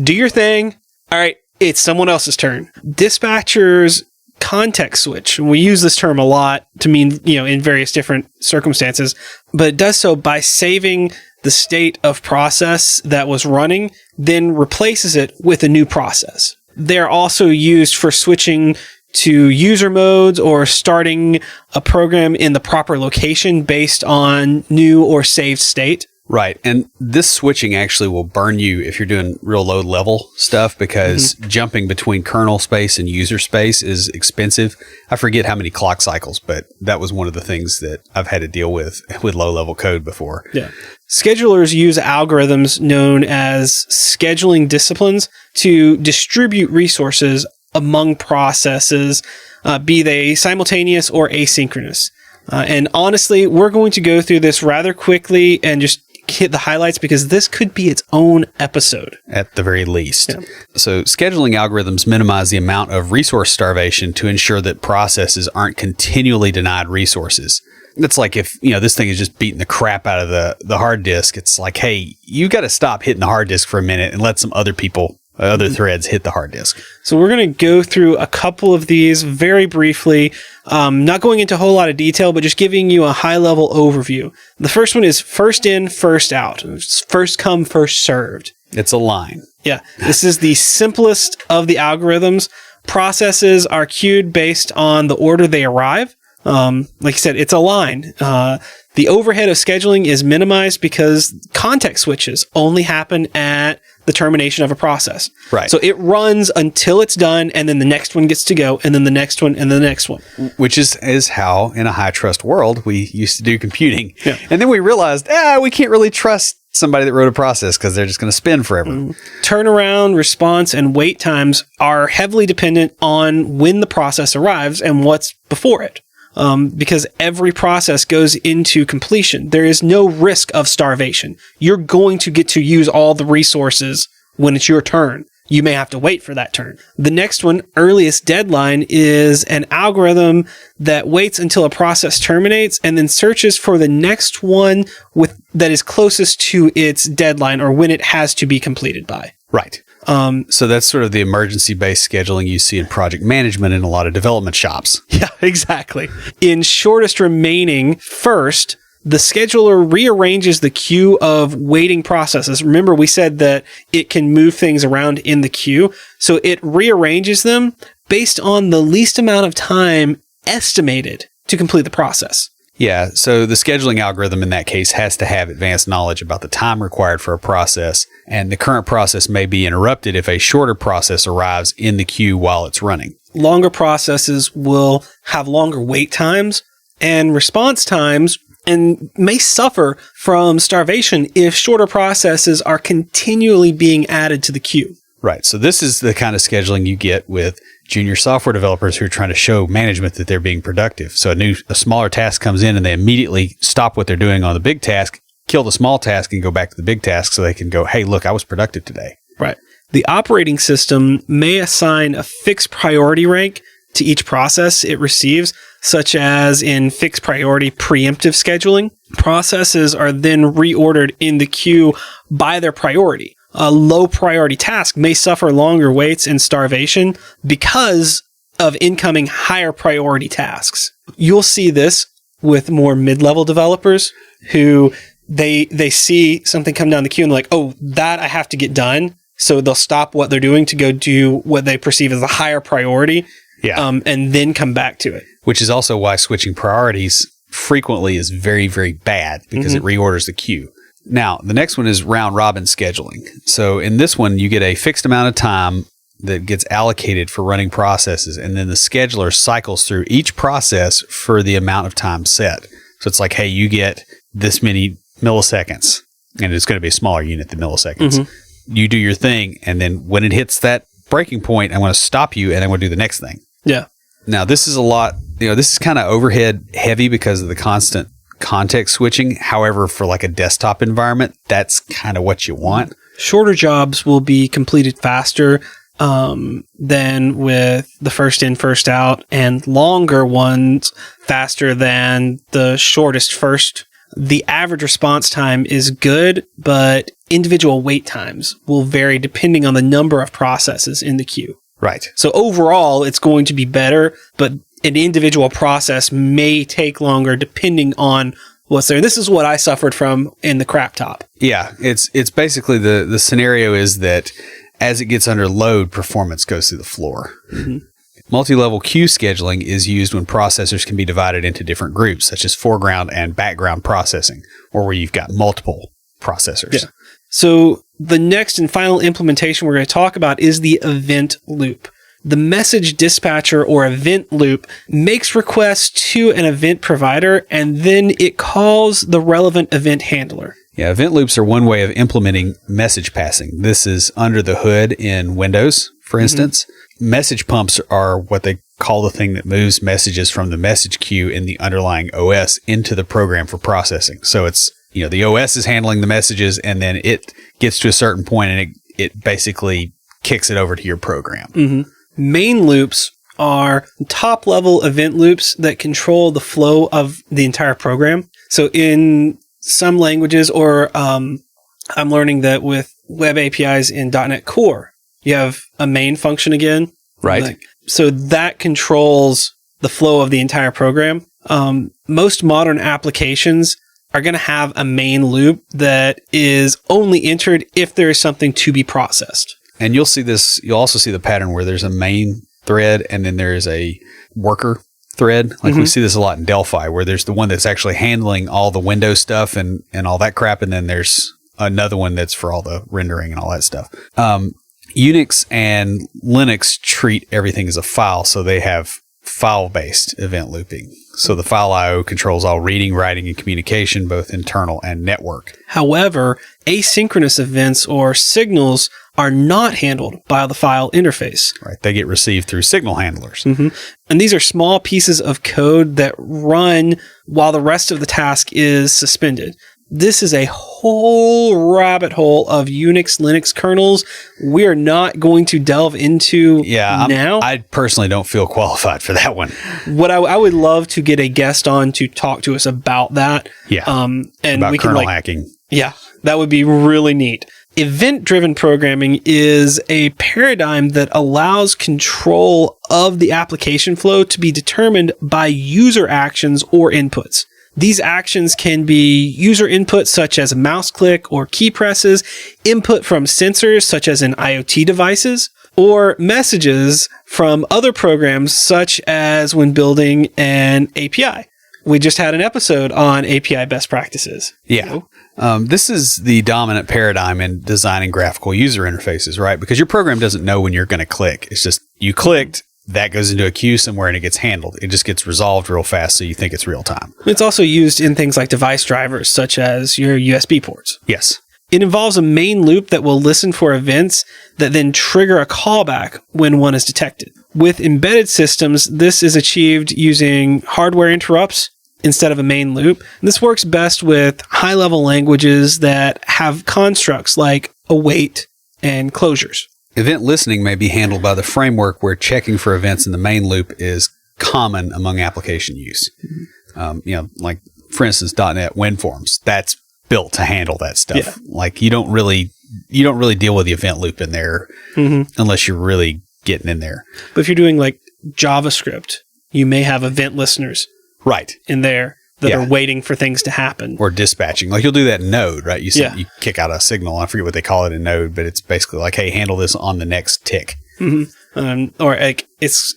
Speaker 1: your thing. All right. It's someone else's turn. Dispatchers context switch. And we use this term a lot to mean, in various different circumstances, but it does so by saving the state of process that was running, then replaces it with a new process. They're also used for switching to user modes or starting a program in the proper location based on new or saved state.
Speaker 2: Right. And this switching actually will burn you if you're doing real low level stuff because jumping between kernel space and user space is expensive. I forget how many clock cycles, but that was one of the things that I've had to deal with low level code before.
Speaker 1: Yeah. Schedulers use algorithms known as scheduling disciplines to distribute resources among processes, be they simultaneous or asynchronous. And honestly, we're going to go through this rather quickly and just hit the highlights because this could be its own episode.
Speaker 2: At the very least.
Speaker 1: Yeah.
Speaker 2: So scheduling algorithms minimize the amount of resource starvation to ensure that processes aren't continually denied resources. It's like if, this thing is just beating the crap out of the hard disk, it's like, hey, you got to stop hitting the hard disk for a minute and let some other threads hit the hard disk. So
Speaker 1: we're going to go through a couple of these very briefly, not going into a whole lot of detail, but just giving you a high-level overview. The first one is first in, first out. It's first come, first served.
Speaker 2: It's a line. Yeah.
Speaker 1: This is the simplest of the algorithms. Processes are queued based on the order they arrive. Like I said, it's a line. The overhead of scheduling is minimized because context switches only happen at the termination of a process.
Speaker 2: Right.
Speaker 1: So it runs until it's done, and then the next one gets to go, and then the next one, and the next one.
Speaker 2: Which is how, in a high-trust world, we used to do computing.
Speaker 1: Yeah.
Speaker 2: And then we realized, we can't really trust somebody that wrote a process because they're just going to spin forever.
Speaker 1: Turnaround, response, and wait times are heavily dependent on when the process arrives and what's before it. Because every process goes into completion. There is no risk of starvation. You're going to get to use all the resources when it's your turn. You may have to wait for that turn. The next one, earliest deadline, is an algorithm that waits until a process terminates and then searches for the next one that is closest to its deadline or when it has to be completed by.
Speaker 2: Right. So that's sort of the emergency-based scheduling you see in project management in a lot of development shops.
Speaker 1: Yeah, exactly. In shortest remaining first, the scheduler rearranges the queue of waiting processes. Remember, we said that it can move things around in the queue. So it rearranges them based on the least amount of time estimated to complete the process.
Speaker 2: Yeah, so the scheduling algorithm in that case has to have advanced knowledge about the time required for a process, and the current process may be interrupted if a shorter process arrives in the queue while it's running.
Speaker 1: Longer processes will have longer wait times and response times, and may suffer from starvation if shorter processes are continually being added to the queue.
Speaker 2: Right. So this is the kind of scheduling you get with junior software developers who are trying to show management that they're being productive. So a smaller task comes in and they immediately stop what they're doing on the big task, kill the small task, and go back to the big task so they can go, hey, look, I was productive today.
Speaker 1: Right. The operating system may assign a fixed priority rank to each process it receives, such as in fixed priority preemptive scheduling. Processes are then reordered in the queue by their priority. A low priority task may suffer longer waits and starvation because of incoming higher priority tasks. You'll see this with more mid-level developers who they see something come down the queue and they're like, oh, that I have to get done. So they'll stop what they're doing to go do what they perceive as a higher priority.
Speaker 2: Yeah.
Speaker 1: And then come back to it.
Speaker 2: Which is also why switching priorities frequently is very, very bad because it reorders the queue. Now, the next one is round robin scheduling. So in this one, you get a fixed amount of time that gets allocated for running processes, and then the scheduler cycles through each process for the amount of time set. So it's like, hey, you get this many milliseconds, and it's going to be a smaller unit than milliseconds. You do your thing, and then when it hits that breaking point, I'm going to stop you, and I'm going to do the next thing.
Speaker 1: Yeah.
Speaker 2: Now, this is a lot, this is kind of overhead heavy because of the constant context switching. However, for like a desktop environment, that's kind of what you want.
Speaker 1: Shorter jobs will be completed faster than with the first in, first out, and longer ones faster than the shortest first. The average response time is good, but individual wait times will vary depending on the number of processes in the queue.
Speaker 2: Right.
Speaker 1: So overall, it's going to be better, but an individual process may take longer depending on what's there. This is what I suffered from in the crap top.
Speaker 2: Yeah, it's basically the scenario is that as it gets under load, performance goes through the floor. Multi-level queue scheduling is used when processors can be divided into different groups, such as foreground and background processing, or where you've got multiple processors.
Speaker 1: Yeah. So the next and final implementation we're going to talk about is the event loop. The message dispatcher or event loop makes requests to an event provider, and then it calls the relevant event handler.
Speaker 2: Yeah, event loops are one way of implementing message passing. This is under the hood in Windows, for instance. Message pumps are what they call the thing that moves messages from the message queue in the underlying OS into the program for processing. So it's, the OS is handling the messages, and then it gets to a certain point and it basically kicks it over to your program. Main
Speaker 1: loops are top-level event loops that control the flow of the entire program. So in some languages, or I'm learning that with web APIs in .NET Core, you have a main function again.
Speaker 2: Right.
Speaker 1: So that controls the flow of the entire program. Most modern applications are going to have a main loop that is only entered if there is something to be processed.
Speaker 2: And you'll also see the pattern where there's a main thread and then there's a worker thread. Like we see this a lot in Delphi, where there's the one that's actually handling all the Windows stuff and all that crap. And then there's another one that's for all the rendering and all that stuff. Unix and Linux treat everything as a file. So they have file-based event looping. So the file I/O controls all reading, writing, and communication, both internal and network.
Speaker 1: However, asynchronous events or signals are not handled by the file interface.
Speaker 2: Right. They get received through signal handlers.
Speaker 1: And these are small pieces of code that run while the rest of the task is suspended. This is a whole rabbit hole of Unix, Linux kernels we are not going to delve into now.
Speaker 2: I personally don't feel qualified for that one.
Speaker 1: What I would love to get a guest on to talk to us about that.
Speaker 2: Yeah.
Speaker 1: And
Speaker 2: about
Speaker 1: we
Speaker 2: kernel
Speaker 1: can
Speaker 2: hacking.
Speaker 1: Yeah, that would be really neat. Event-driven programming is a paradigm that allows control of the application flow to be determined by user actions or inputs. These actions can be user input such as a mouse click or key presses, input from sensors such as in IoT devices, or messages from other programs such as when building an API. We just had an episode on API best practices.
Speaker 2: Yeah. This is the dominant paradigm in designing graphical user interfaces, right? Because your program doesn't know when you're going to click. It's just you clicked, that goes into a queue somewhere and it gets handled. It just gets resolved real fast, so you think it's real time.
Speaker 1: It's also used in things like device drivers, such as your USB ports.
Speaker 2: Yes.
Speaker 1: It involves a main loop that will listen for events that then trigger a callback when one is detected. With embedded systems, this is achieved using hardware interrupts instead of a main loop. This works best with high-level languages that have constructs like await and closures.
Speaker 2: Event listening may be handled by the framework where checking for events in the main loop is common among application use. Like for instance, .NET WinForms, that's built to handle that stuff.
Speaker 1: Yeah.
Speaker 2: Like you don't really deal with the event loop in there unless you're really getting in there.
Speaker 1: But if you're doing like JavaScript, you may have event listeners
Speaker 2: right
Speaker 1: in there that are waiting for things to happen.
Speaker 2: Or dispatching. Like you'll do that in Node, right? You kick out a signal. I forget what they call it in Node, but it's basically like, hey, handle this on the next tick.
Speaker 1: Or like it's,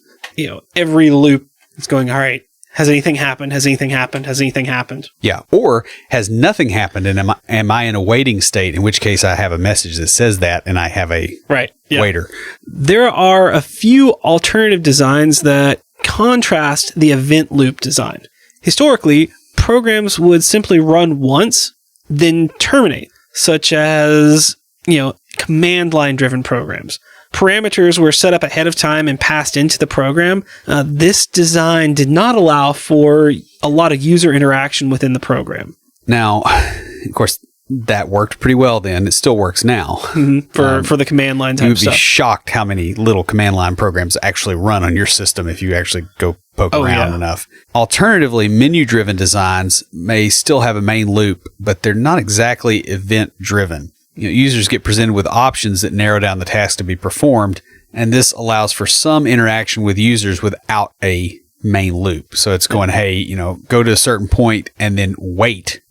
Speaker 1: every loop is going, all right, has anything happened? Has anything happened? Has anything happened?
Speaker 2: Yeah. Or has nothing happened and am I in a waiting state, in which case I have a message that says that and I have a waiter.
Speaker 1: There are a few alternative designs that contrast the event loop design. Historically, programs would simply run once, then terminate, such as, command line driven programs. Parameters were set up ahead of time and passed into the program. This design did not allow for a lot of user interaction within the program.
Speaker 2: Now, of course, that worked pretty well then. It still works now.
Speaker 1: For the command line type
Speaker 2: stuff. You would be
Speaker 1: stuff.
Speaker 2: shocked how many little command line programs actually run on your system if you actually go poke around enough. Alternatively, menu-driven designs may still have a main loop, but they're not exactly event-driven. Users get presented with options that narrow down the task to be performed, and this allows for some interaction with users without a main loop. So it's going, hey, go to a certain point and then wait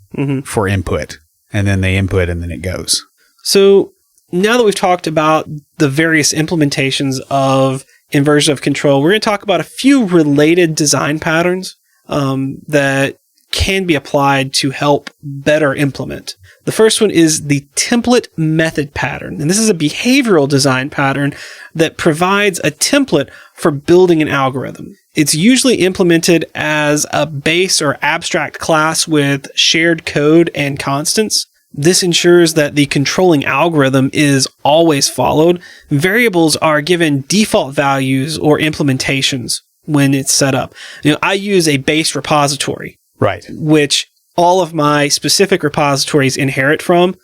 Speaker 2: for input, and then they input and then it goes. So
Speaker 1: now that we've talked about the various implementations of inversion of control, we're going to talk about a few related design patterns that can be applied to help better implement. The first one is the template method pattern. And this is a behavioral design pattern that provides a template for building an algorithm. It's usually implemented as a base or abstract class with shared code and constants. This ensures that the controlling algorithm is always followed. Variables are given default values or implementations when it's set up. I use a base repository,
Speaker 2: right,
Speaker 1: which all of my specific repositories inherit from.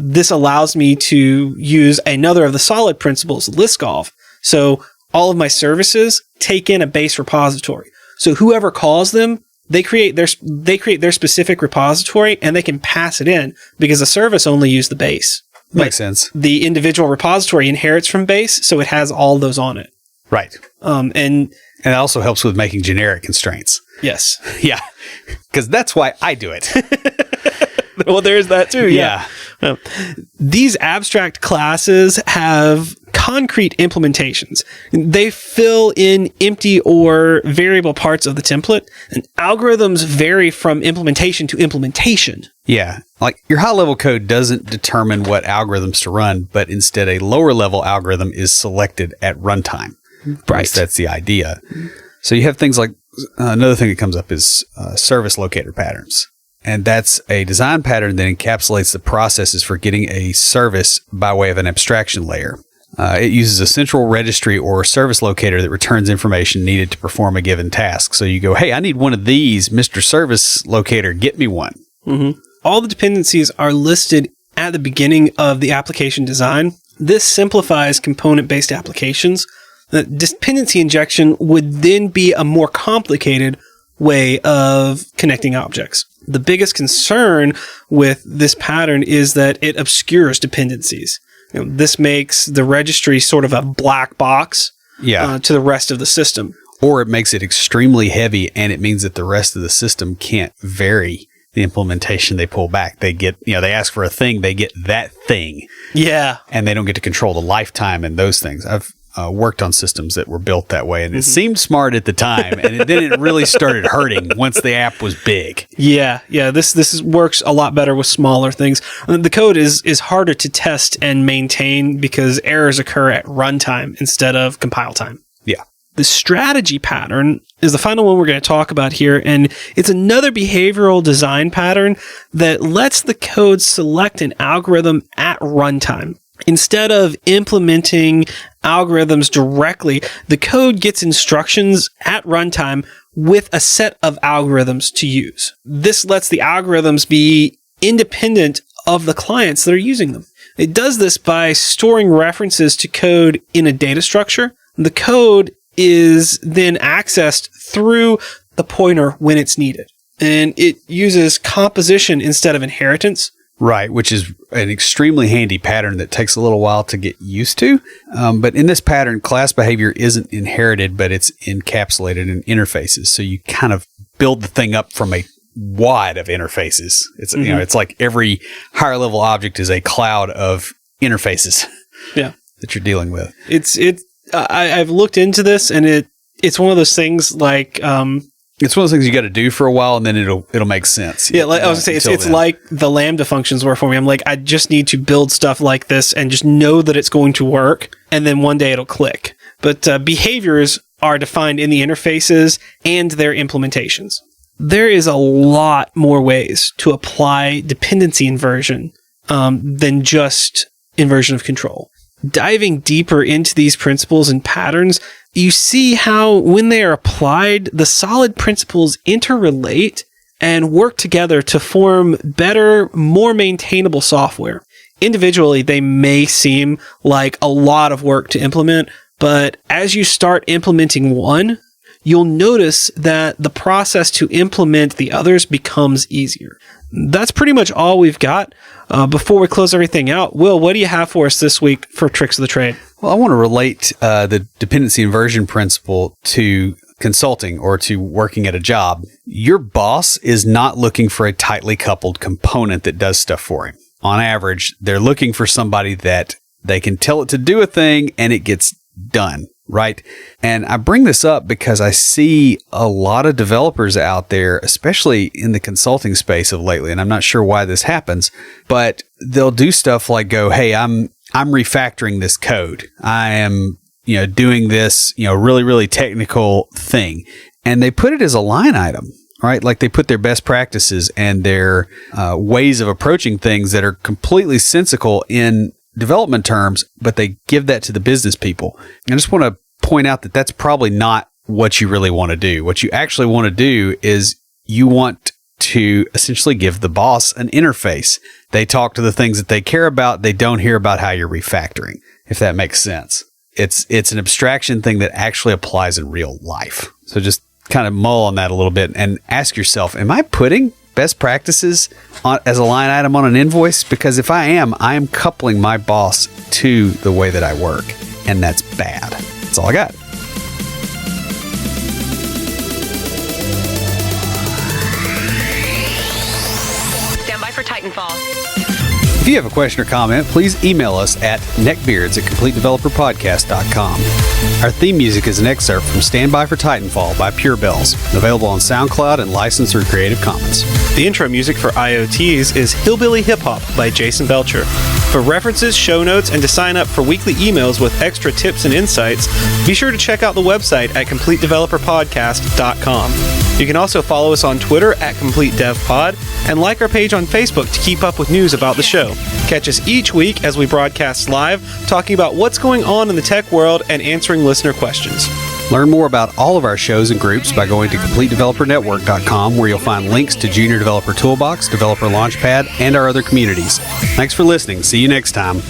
Speaker 1: This allows me to use another of the solid principles, Liskov. So all of my services take in a base repository. So whoever calls them, they create their specific repository and they can pass it in because the service only used the base.
Speaker 2: Makes sense.
Speaker 1: The individual repository inherits from base, so it has all those on it.
Speaker 2: Right. And it also helps with making generic constraints.
Speaker 1: Yes.
Speaker 2: Yeah. Because that's why I do it.
Speaker 1: Well, there's that too. Yeah. These abstract classes have concrete implementations. They fill in empty or variable parts of the template, and algorithms vary from implementation to implementation.
Speaker 2: Yeah. Like your high-level code doesn't determine what algorithms to run, but instead a lower-level algorithm is selected at runtime.
Speaker 1: Right.
Speaker 2: That's the idea. So you have things like, another thing that comes up is service locator patterns. And that's a design pattern that encapsulates the processes for getting a service by way of an abstraction layer. It uses a central registry or service locator that returns information needed to perform a given task. So you go, hey, I need one of these, Mr. Service Locator, get me one.
Speaker 1: All the dependencies are listed at the beginning of the application design. This simplifies component-based applications. The dependency injection would then be a more complicated way of connecting objects. The biggest concern with this pattern is that it obscures dependencies. This makes the registry sort of a black box to the rest of the system.
Speaker 2: or it makes it extremely heavy, and it means that the rest of the system can't vary the implementation they pull back. They get, they ask for a thing, they get that thing.
Speaker 1: Yeah.
Speaker 2: And they don't get to control the lifetime and those things. I've worked on systems that were built that way, and it seemed smart at the time, and then it really started hurting once the app was big.
Speaker 1: Yeah. This works a lot better with smaller things. The code is harder to test and maintain because errors occur at runtime instead of compile time.
Speaker 2: Yeah.
Speaker 1: The strategy pattern is the final one we're going to talk about here, and it's another behavioral design pattern that lets the code select an algorithm at runtime. Instead of implementing algorithms directly, the code gets instructions at runtime with a set of algorithms to use. This lets the algorithms be independent of the clients that are using them. It does this by storing references to code in a data structure. The code is then accessed through the pointer when it's needed. And it uses composition instead of inheritance.
Speaker 2: Right, which is an extremely handy pattern that takes a little while to get used to. But in this pattern, class behavior isn't inherited, but it's encapsulated in interfaces. So you kind of build the thing up from a wad of interfaces. It's it's like every higher level object is a cloud of interfaces.
Speaker 1: Yeah,
Speaker 2: that you're dealing with.
Speaker 1: I've looked into this, and it's one of those things like.
Speaker 2: It's one of those things you got to do for a while, and then it'll make sense.
Speaker 1: Yeah, like I was going to say, it's like the Lambda functions were for me. I'm like, I just need to build stuff like this and just know that it's going to work, and then one day it'll click. But behaviors are defined in the interfaces and their implementations. There is a lot more ways to apply dependency inversion than just inversion of control. Diving deeper into these principles and patterns, you see how when they are applied, the solid principles interrelate and work together to form better, more maintainable software. Individually, they may seem like a lot of work to implement, but as you start implementing one, you'll notice that the process to implement the others becomes easier. That's pretty much all we've got. Before we close everything out, Will, what do you have for us this week for Tricks of the Trade?
Speaker 2: Well, I want to relate the dependency inversion principle to consulting or to working at a job. Your boss is not looking for a tightly coupled component that does stuff for him. On average, they're looking for somebody that they can tell it to do a thing and it gets done. Right. And I bring this up because I see a lot of developers out there, especially in the consulting space of lately. And I'm not sure why this happens, but they'll do stuff like go, hey, I'm refactoring this code. I am, doing this, really, really technical thing. And they put it as a line item, right? Like they put their best practices and their ways of approaching things that are completely sensical in development terms, but they give that to the business people. I just want to point out that that's probably not what you really want to do. What you actually want to do is you want to essentially give the boss an interface. They talk to the things that they care about. They don't hear about how you're refactoring, if that makes sense. It's an abstraction thing that actually applies in real life. So just kind of mull on that a little bit and ask yourself, am I putting best practices as a line item on an invoice? Because if I am coupling my boss to the way that I work, and that's bad. That's all I got.
Speaker 3: Stand by for Titanfall.
Speaker 2: If you have a question or comment, please email us at neckbeards@completedeveloperpodcast.com. Our theme music is an excerpt from Stand By for Titanfall by Pure Bells, available on SoundCloud and licensed through Creative Commons.
Speaker 1: The intro music for IoTs is Hillbilly Hip Hop by Jason Belcher. For references, show notes, and to sign up for weekly emails with extra tips and insights, be sure to check out the website at CompleteDeveloperPodcast.com. You can also follow us on Twitter at CompleteDevPod and like our page on Facebook to keep up with news about the show. Catch us each week as we broadcast live, talking about what's going on in the tech world and answering listener questions.
Speaker 2: Learn more about all of our shows and groups by going to CompleteDeveloperNetwork.com, where you'll find links to Junior Developer Toolbox, Developer Launchpad, and our other communities. Thanks for listening. See you next time.